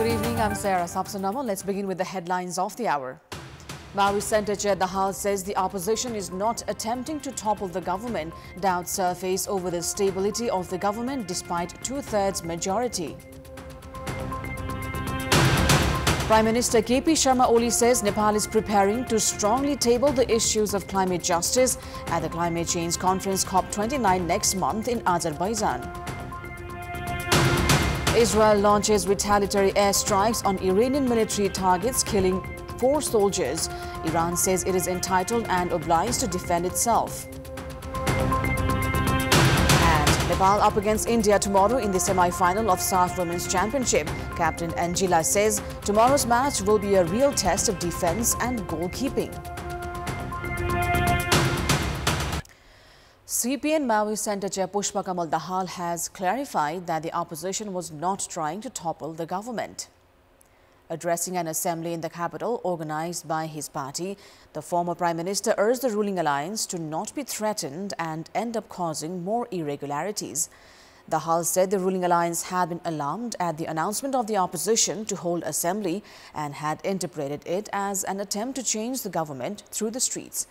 Good evening, I'm Sarah Sapsanama. Let's begin with the headlines of the hour. Maoist Centre Chair Dahal says the opposition is not attempting to topple the government. Doubts surface over the stability of the government despite two-thirds majority. Prime Minister KP Sharma Oli says Nepal is preparing to strongly table the issues of climate justice at the Climate Change Conference COP29 next month in Azerbaijan. Israel launches retaliatory airstrikes on Iranian military targets, killing 4 soldiers. Iran says it is entitled and obliged to defend itself. And Nepal up against India tomorrow in the semi-final of SAF Women's Championship. Captain Angela says tomorrow's match will be a real test of defense and goalkeeping. CPN Maoist Centre Chair Pushpa Kamal Dahal has clarified that the opposition was not trying to topple the government. Addressing an assembly in the capital organized by his party, the former Prime Minister urged the ruling alliance to not be threatened and end up causing more irregularities. Dahal said the ruling alliance had been alarmed at the announcement of the opposition to hold assembly and had interpreted it as an attempt to change the government through the streets.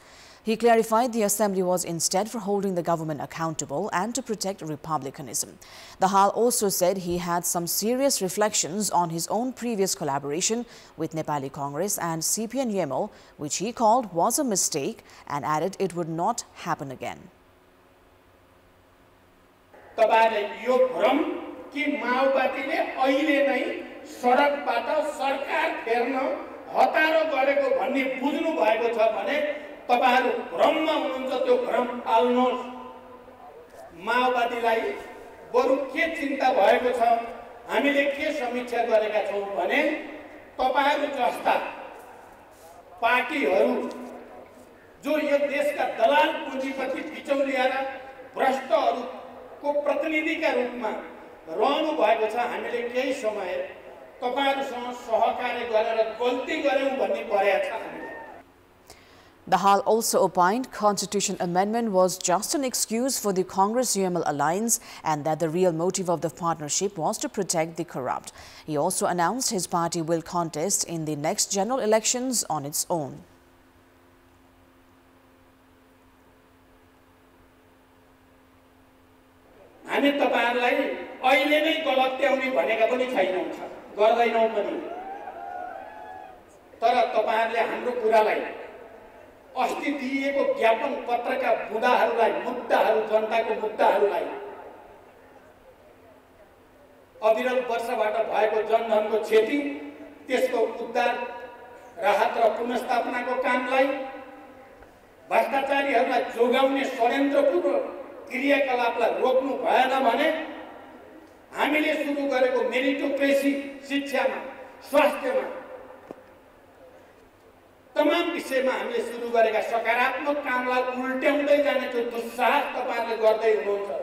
He clarified the assembly was instead for holding the government accountable and to protect republicanism. Dahal also said he had some serious reflections on his own previous collaboration with Nepali Congress and CPN YEMO, which he called was a mistake, and added it would not happen again. यो भ्रम कि माओवादीले अहिले नै सडकबाट सरकार फेर्न हतारो गरेको भन्ने बुझ्नु भएको छ भने तपाईहरु भ्रममा हुनुहुन्छ त्यो भ्रम पाल्नुहोस् माओवादीलाई बरु के चिन्ता भएको छ हामीले के समीक्षा गरेका छौं भने तपाईहरु जस्ता पार्टीहरु जो यो देशका दलाल पुँजीपति बिचौलिया र भ्रष्टहरु को प्रतिनिधि का रूप में रहनु भएको छ हामीले केही समय तपाईहरुसँग सहकार्य गरेर गल्ती गर्यौं भन्ने परेको छ हामीले. Dahal also opined constitution amendment was just an excuse for the Congress-UML alliance and that the real motive of the partnership was to protect the corrupt. He also announced his party will contest in the next general elections on its own. हामी तपाईहरुलाई अहिले नै गलत्याउने भनेका पनि छैनौं गर्दैनौं पनि तर तपाईहरुले हाम्रो कुरालाई अस्ति दिएको ज्ञापन पत्रका बुदाहरुलाई मुद्दाहरु जनताको मुद्दाहरुलाई अविरल वर्षबाट भएको जनधनको क्षति त्यसको उद्धार राहत र पुनर्स्थापनाको कामलाई भ्रष्टाचारीहरुलाई जोगाउने षड्यन्त्रपूर्ण क्रियाकलापलाई रोक्नु भएन भने हामीले सुरु गरेको मेरिटोक्रेसी शिक्षामा स्वास्थ्यमा तमाम विषयमा हामीले सुरु गरेका सकारात्मक कामलाई उल्ट्याउँदै जाने त्यो दुस्साहस तपाईहरुले गर्दै हुनुहुन्छ.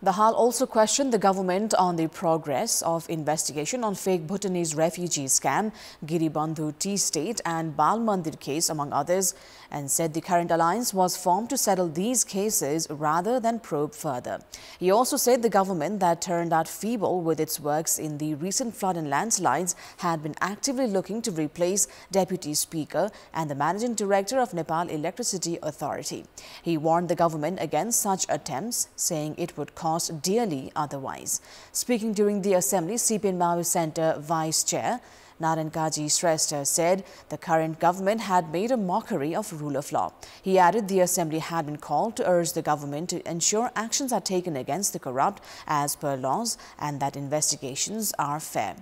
Dahal also questioned the government on the progress of investigation on fake Bhutanese refugee scam, Giribandhu Tea State and Bal Mandir case, among others, and said the current alliance was formed to settle these cases rather than probe further. He also said the government that turned out feeble with its works in the recent flood and landslides had been actively looking to replace Deputy Speaker and the Managing Director of Nepal Electricity Authority. He warned the government against such attempts, saying it would cost dearly otherwise. Speaking during the assembly, CPN Maoist Centre Vice Chair Naran Kaji Shrestha said the current government had made a mockery of rule of law. He added the assembly had been called to urge the government to ensure actions are taken against the corrupt as per laws and that investigations are fair.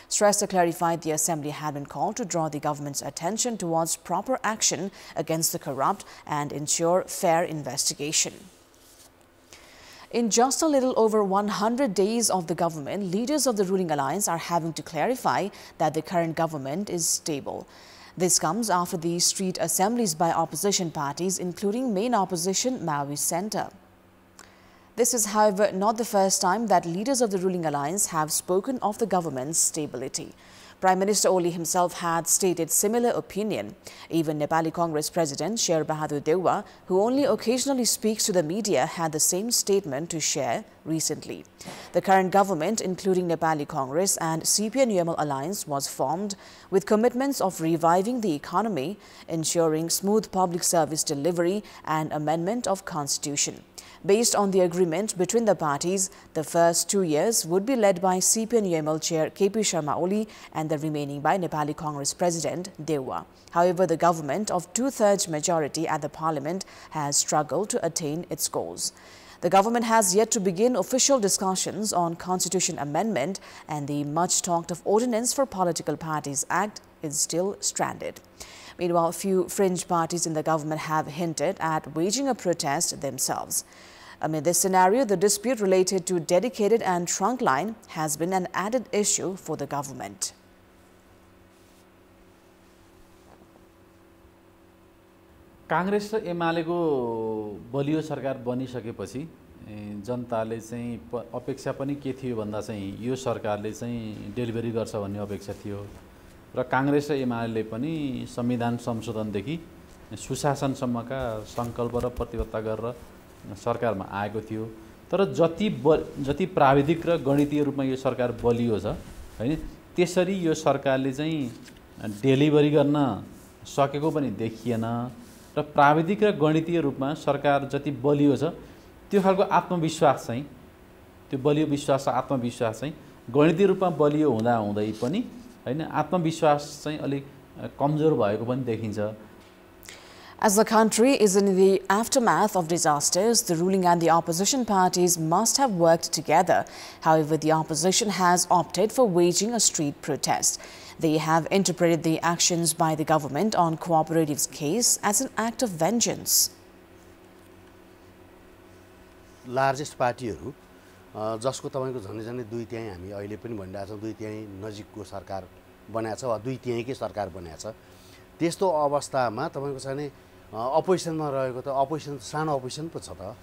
Shrestha clarified the assembly had been called to draw the government's attention towards proper action against the corrupt and ensure fair investigation. In just a little over 100 days of the government, leaders of the ruling alliance are having to clarify that the current government is stable. This comes after the street assemblies by opposition parties, including main opposition Maoist Centre. This is, however, not the first time that leaders of the ruling alliance have spoken of the government's stability. Prime Minister Oli himself had stated similar opinion. Even Nepali Congress President Sher Bahadur Dewa, who only occasionally speaks to the media, had the same statement to share recently. The current government, including Nepali Congress and CPN-UML alliance, was formed with commitments of reviving the economy, ensuring smooth public service delivery and amendment of constitution. Based on the agreement between the parties, the first 2 years would be led by CPN-UML chair KP Sharma Oli and the remaining by Nepali Congress President Dewa. However, the government of two-thirds majority at the parliament has struggled to attain its goals. The government has yet to begin official discussions on constitution amendment, and the much-talked of Ordinance for Political Parties Act is still stranded. Meanwhile, few fringe parties in the government have hinted at waging a protest themselves. Amid this scenario, the dispute related to dedicated and trunk line has been an added issue for the government. Congress र एमालेको बलियो सरकार बनिसकेपछि जनताले चाहिँ अपेक्षा पनि के थियो भन्दा चाहिँ यो सरकारले चाहिँ डेलिभरी गर्छ भन्ने अपेक्षा थियो र कांग्रेस र एमाले पनि संविधान संशोधनदेखि सुशासनसम्मका संकल्प र प्रतिबद्धता गरेर सरकारमा आएको थियो। तर जति प्राविधिक र गणितीय रूपमा यो सरकार बलियो छ हैन, त्यसरी यो सरकारले चाहिँ डेलिभरी गर्न सकेको पनि देखिएन र प्राविधिक र गणितीय रूपमा सरकार जति बलियो छ त्यो खालको आत्मविश्वास चाहिँ, त्यो बलियो विश्वास र आत्मविश्वास चाहिँ गणितीय रूपमा बलियो हुँदा हुँदै पनि हैन आत्मविश्वास चाहिँ अलिक कमजोर भएको पनि देखिन्छ। As the country is in the aftermath of disasters, the ruling and the opposition parties must have worked together. However, the opposition has opted for waging a street protest. They have interpreted the actions by the government on cooperatives' case as an act of vengeance. Largest पार्टीहरु जसको तपाईको झन्डै 2/3 हामी अहिले पनि भनिरहेका छौं 2/3 नजिकको सरकार बनाएको छ वा 2/3 कै सरकार बनाएको छ। त्यस्तो अवस्थामा तपाईको चाहिँ अपोजिसनमा रहेको त अपोजिसन सानो अपोजिसन पो छ त,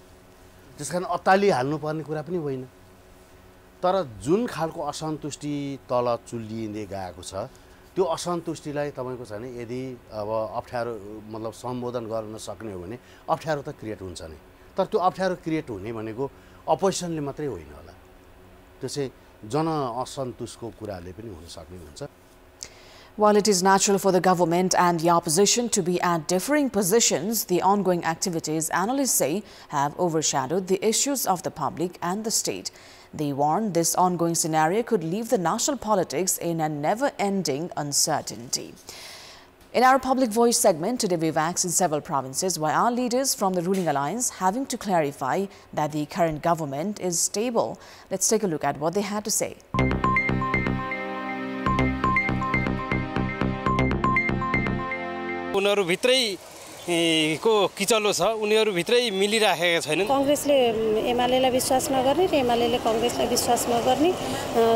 त्यसकारण अत्ताली हाल्नु पर्ने कुरा पनि होइन। तर जुन खालको असन्तुष्टि तल चुल्लिँदै गएको छ त्यो असन्तुष्टिलाई तपाईको चाहिँ यदि अब अप्ठ्यारो मतलब सम्बोधन गर्न सक्ने हो भने अप्ठ्यारो त क्रिएट हुन्छ नै। तर त्यो अप्ठ्यारो क्रिएट हुने भनेको अपोजिसनले मात्रै होइन होला, त्यो चाहिँ जन असन्तुष्टको कुराले पनि हुन सक्ने हुन्छ। While it is natural for the government and the opposition to be at differing positions, the ongoing activities, analysts say, have overshadowed the issues of the public and the state. They warn this ongoing scenario could leave the national politics in a never-ending uncertainty. In our Public Voice segment, today we've asked in several provinces why our leaders from the ruling alliance having to clarify that the current government is stable. Let's take a look at what they had to say. उनीहरु भित्रै को किचलो छ, उनीहरु भित्रै मिलिराखेका छैनन्। कांग्रेसले एमालेलाई विश्वास नगर्ने र एमालेले कांग्रेसलाई विश्वास नगर्ने,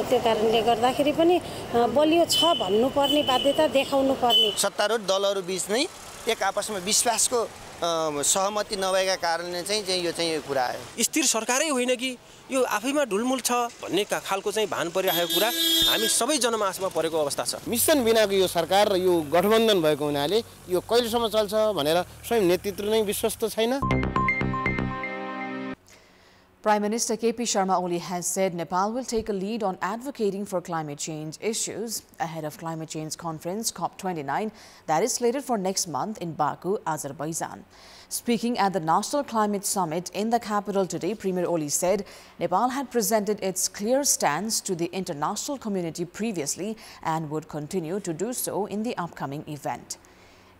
त्यो कारणले गर्दाखेरि पनि बलियो छ भन्नुपर्ने बाध्यता देखाउनु पर्ने। सत्तारूढ दलहरु बीच नै एक आपसमा विश्वासको सहमति नभएका कारणले चाहिँ यो कुरा आयो। स्थिर सरकारै होइन कि यो आफैमा ढुलमुल छ भन्ने खालको चाहिँ भान परिरहेको कुरा हामी सबै जनमानसमा परेको अवस्था छ। मिसन बिनाको यो सरकार र यो गठबन्धन भएको हुनाले यो कहिलेसम्म चल्छ भनेर स्वयं नेतृत्व नै विश्वस्त छैन। Prime Minister KP Sharma Oli has said Nepal will take a lead on advocating for climate change issues ahead of climate change conference COP29 that is slated for next month in Baku, Azerbaijan. Speaking at the National Climate Summit in the capital today, Premier Oli said Nepal had presented its clear stance to the international community previously and would continue to do so in the upcoming event.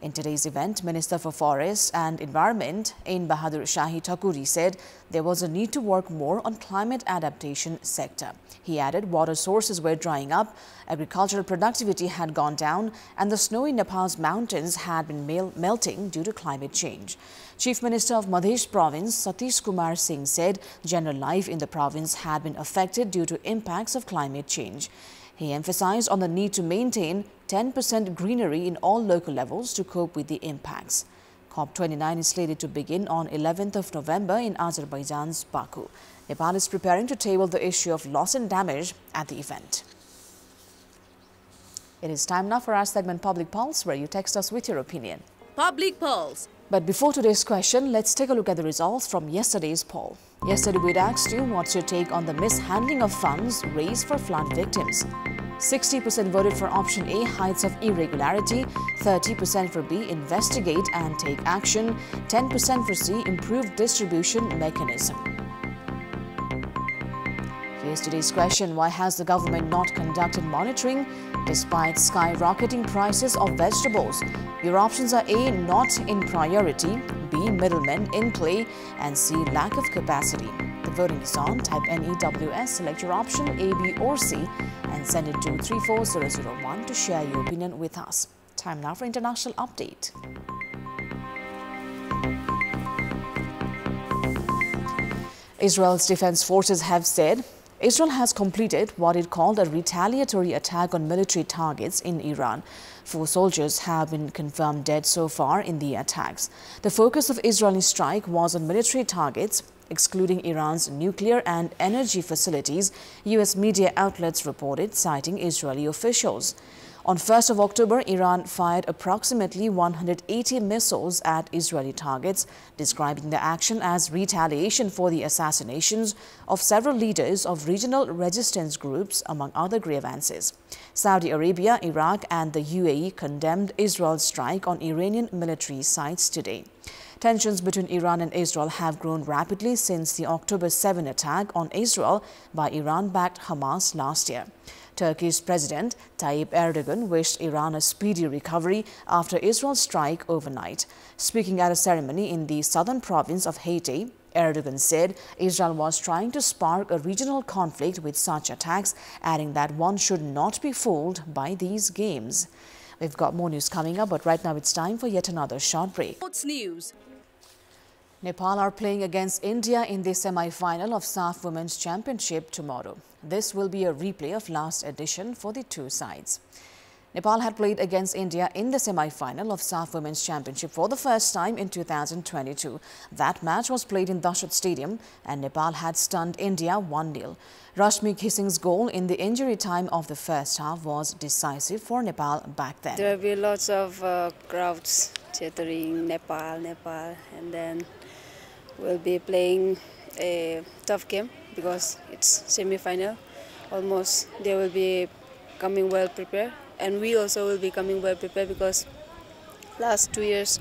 In today's event, Minister for Forest and Environment, Ain Bahadur Shahi Thakuri, said there was a need to work more on climate adaptation sector. He added water sources were drying up, agricultural productivity had gone down, and the snow in Nepal's mountains had been melting due to climate change. Chief Minister of Madhya Province, Satish Kumar Singh, said general life in the province had been affected due to impacts of climate change. He emphasized on the need to maintain 10% greenery in all local levels to cope with the impacts. COP29 is slated to begin on 11th of November in Azerbaijan's Baku. Nepal is preparing to table the issue of loss and damage at the event. It is time now for our segment Public Pulse, where you text us with your opinion. Public Pulse. But before today's question, let's take a look at the results from yesterday's poll. Yesterday we'd asked you what's your take on the mishandling of funds raised for flood victims. 60% voted for option A, heights of irregularity, 30% for B, investigate and take action, 10% for C, improved distribution mechanism. Here's today's question. Why has the government not conducted monitoring despite skyrocketing prices of vegetables? Your options are A, not in priority, B, middlemen in play, and C, lack of capacity. The voting is on. Type NEWS, select your option A, B or C and send it to 34001 to share your opinion with us. Time now for international update. Israel's defense forces have said Israel has completed what it called a retaliatory attack on military targets in Iran. 4 soldiers have been confirmed dead so far in the attacks. The focus of Israeli strike was on military targets, excluding Iran's nuclear and energy facilities, U.S. media outlets reported, citing Israeli officials. On 1st of October, Iran fired approximately 180 missiles at Israeli targets, describing the action as retaliation for the assassinations of several leaders of regional resistance groups, among other grievances. Saudi Arabia, Iraq and the UAE condemned Israel's strike on Iranian military sites today. Tensions between Iran and Israel have grown rapidly since the October 7 attack on Israel by Iran-backed Hamas last year. Turkey's President Tayyip Erdogan wished Iran a speedy recovery after Israel's strike overnight. Speaking at a ceremony in the southern province of Haiti, Erdogan said Israel was trying to spark a regional conflict with such attacks, adding that one should not be fooled by these games. We've got more news coming up, but right now it's time for yet another short break. Sports news. Nepal are playing against India in the semi-final of SAF Women's Championship tomorrow. This will be a replay of last edition for the two sides. Nepal had played against India in the semi-final of SAF Women's Championship for the first time in 2022. That match was played in Dashad Stadium and Nepal had stunned India 1-0. Rashmi Kising's goal in the injury time of the first half was decisive for Nepal back then. There will be lots of crowds chattering Nepal, and then we'll be playing a tough game because it's semi-final. Almost they will be coming well prepared, and we also will be coming well prepared because last 2 years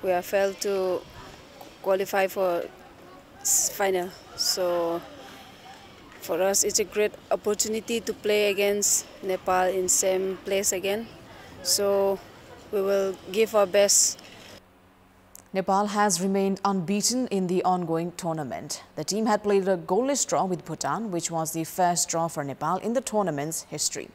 we have failed to qualify for final. So for us it's a great opportunity to play against Nepal in same place again. So we will give our best. Nepal has remained unbeaten in the ongoing tournament. The team had played a goalless draw with Bhutan, which was the first draw for Nepal in the tournament's history.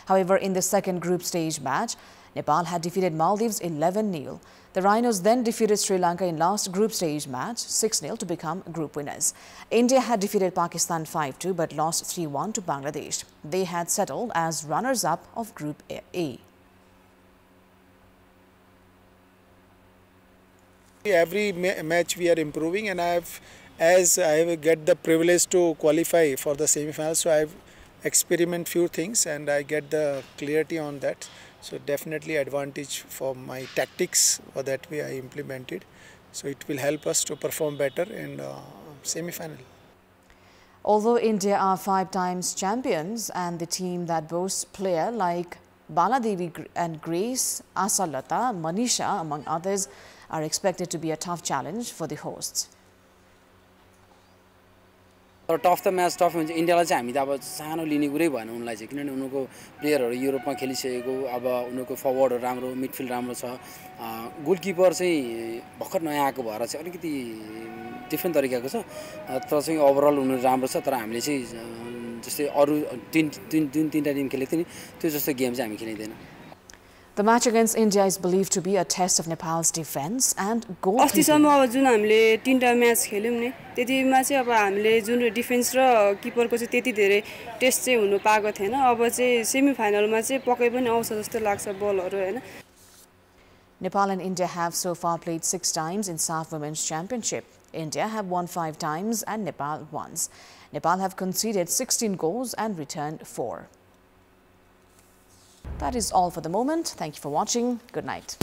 However, in the second group stage match, Nepal had defeated Maldives 11-0. The Rhinos then defeated Sri Lanka in last group stage match 6-0 to become group winners. India had defeated Pakistan 5-2 but lost 3-1 to Bangladesh. They had settled as runners-up of Group A. Every match we are improving, and as I have get the privilege to qualify for the semi-finals, so I have experiment few things and I get the clarity on that. So definitely advantage for my tactics or that way I implemented. So it will help us to perform better in semi-final. Although India are 5 times champions and the team that boasts players like Baladevi and Grace, Asalata, Manisha among others are expected to be a tough challenge for the hosts. Tough त match tough हुन्छ इन्डियालाई चाहिँ हामी त अब सानो लिने कुरै भएन उनलाई चाहिँ किनभने उनको प्लेयरहरु युरोपमा खेलिसकेको अब उनको फरवर्डहरु राम्रो मिडफिल्ड राम्रो छ गोलकिपर चाहिँ भर्खर नयाँ आएको भएर चाहिँ अलिकति डिफरेन्ट तरिकाको छ तर चाहिँ ओभरअल उनीहरु राम्रो छ तर हामीले चाहिँ जस्तै अरु तीनटा टिम खेलेको थियो नि त्यो जस्तो गेम चाहिँ हामी खेलिदैन. The match against India is believed to be a test of Nepal's defense and goalkeeping. अस्तिसम्म अब जुन हामीले 3टा म्याच खेल्यौं नि त्यतिमा चाहिँ अब हामीले जुन डिफेन्स र किपरको चाहिँ त्यति धेरै टेस्ट चाहिँ हुनु पाएको थिएन. अब चाहिँ सेमी फाइनलमा चाहिँ पक्कै पनि आउँछ जस्तो लाग्छ बलहरु हैन. Nepal and India have so far played 6 times in SAF Women's Championship. India have won 5 times and Nepal once. Nepal have conceded 16 goals and returned 4. That is all for the moment. Thank you for watching. Good night.